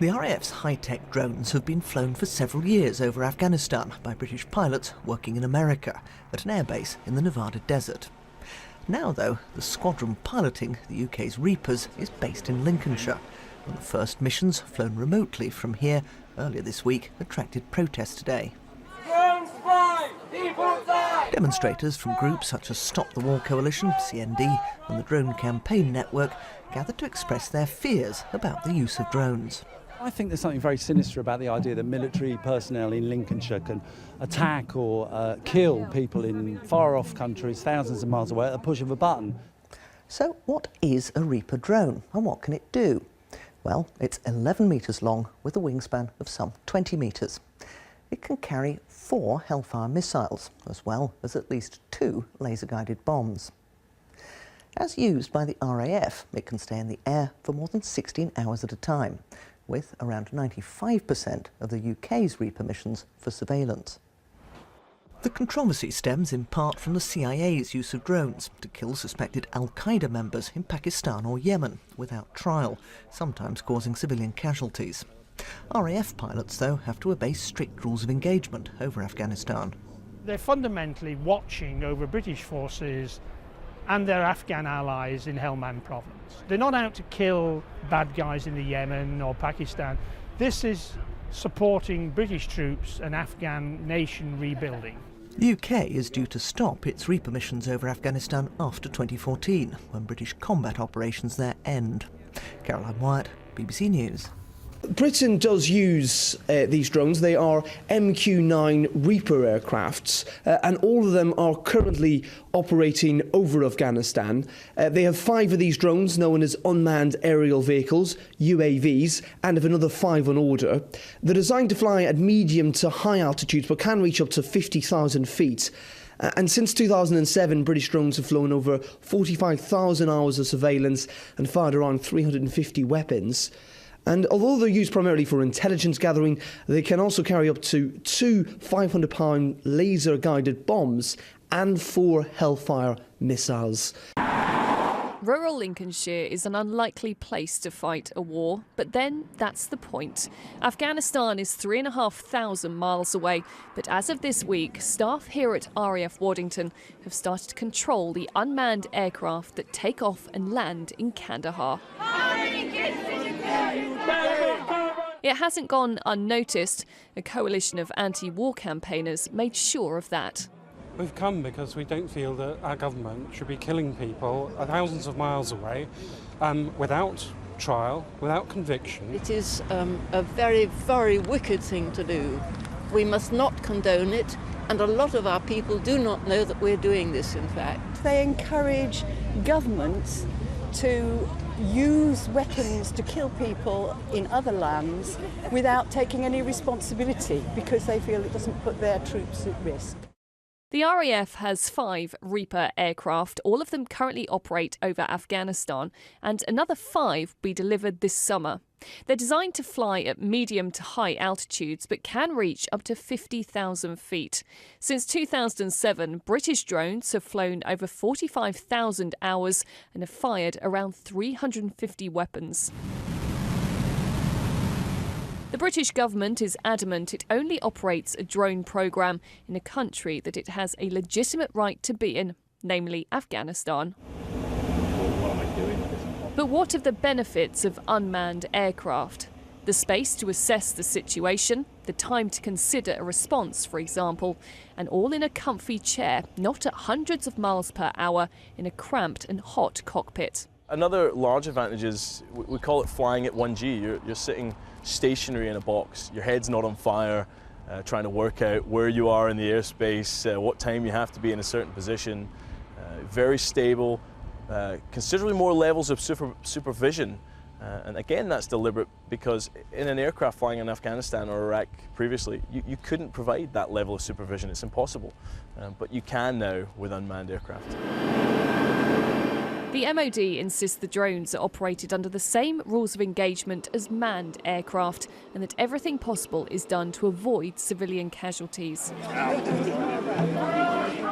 The RAF's high-tech drones have been flown for several years over Afghanistan by British pilots working in America at an airbase in the Nevada desert. Now, though, the squadron piloting the UK's Reapers is based in Lincolnshire, and the first missions flown remotely from here earlier this week attracted protest today. Demonstrators from groups such as Stop the War Coalition, CND, and the Drone Campaign Network gathered to express their fears about the use of drones. I think there's something very sinister about the idea that military personnel in Lincolnshire can attack or kill people in far-off countries, thousands of miles away, at the push of a button. So what is a Reaper drone and what can it do? Well, it's 11 metres long with a wingspan of some 20 metres. It can carry 4 Hellfire missiles, as well as at least 2 laser-guided bombs. As used by the RAF, it can stay in the air for more than 16 hours at a time, with around 95% of the UK's Reaper missions for surveillance. The controversy stems in part from the CIA's use of drones to kill suspected Al-Qaeda members in Pakistan or Yemen without trial, sometimes causing civilian casualties. RAF pilots, though, have to obey strict rules of engagement over Afghanistan. They're fundamentally watching over British forces and their Afghan allies in Helmand province. They're not out to kill bad guys in the Yemen or Pakistan. This is supporting British troops and Afghan nation rebuilding. The UK is due to stop its Reaper missions over Afghanistan after 2014, when British combat operations there end. Caroline Wyatt, BBC News. Britain does use these drones. They are MQ9 Reaper aircrafts, and all of them are currently operating over Afghanistan. They have 5 of these drones, known as unmanned aerial vehicles, UAVs, and have another 5 on order. They're designed to fly at medium to high altitudes, but can reach up to 50,000 feet. And since 2007, British drones have flown over 45,000 hours of surveillance and fired around 350 weapons. And although they're used primarily for intelligence gathering, they can also carry up to 2 500-pound laser-guided bombs and 4 Hellfire missiles. Rural Lincolnshire is an unlikely place to fight a war, but then that's the point. Afghanistan is 3,500 miles away, but as of this week, staff here at RAF Waddington have started to control the unmanned aircraft that take off and land in Kandahar. It hasn't gone unnoticed. A coalition of anti-war campaigners made sure of that. We've come because we don't feel that our government should be killing people thousands of miles away without trial, without conviction. It is a very, very wicked thing to do. We must not condone it, and a lot of our people do not know that we're doing this, in fact. They encourage governments to use weapons to kill people in other lands without taking any responsibility because they feel it doesn't put their troops at risk. The RAF has 5 Reaper aircraft. All of them currently operate over Afghanistan, and another 5 will be delivered this summer. They're designed to fly at medium to high altitudes, but can reach up to 50,000 feet. Since 2007, British drones have flown over 45,000 hours and have fired around 350 weapons. The British government is adamant it only operates a drone programme in a country that it has a legitimate right to be in, namely Afghanistan. But what of the benefits of unmanned aircraft? The space to assess the situation, the time to consider a response, for example, and all in a comfy chair, not at hundreds of miles per hour in a cramped and hot cockpit. Another large advantage is, we call it flying at 1G. You're sitting stationary in a box. Your head's not on fire, trying to work out where you are in the airspace, what time you have to be in a certain position. Very stable, considerably more levels of supervision. And again, that's deliberate because in an aircraft flying in Afghanistan or Iraq previously, you couldn't provide that level of supervision. It's impossible. But you can now with unmanned aircraft. The MOD insists the drones are operated under the same rules of engagement as manned aircraft and that everything possible is done to avoid civilian casualties.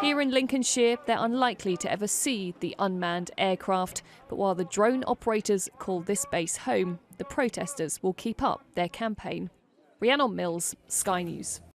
Here in Lincolnshire, they're unlikely to ever see the unmanned aircraft, but while the drone operators call this base home, the protesters will keep up their campaign. Rhiannon Mills, Sky News.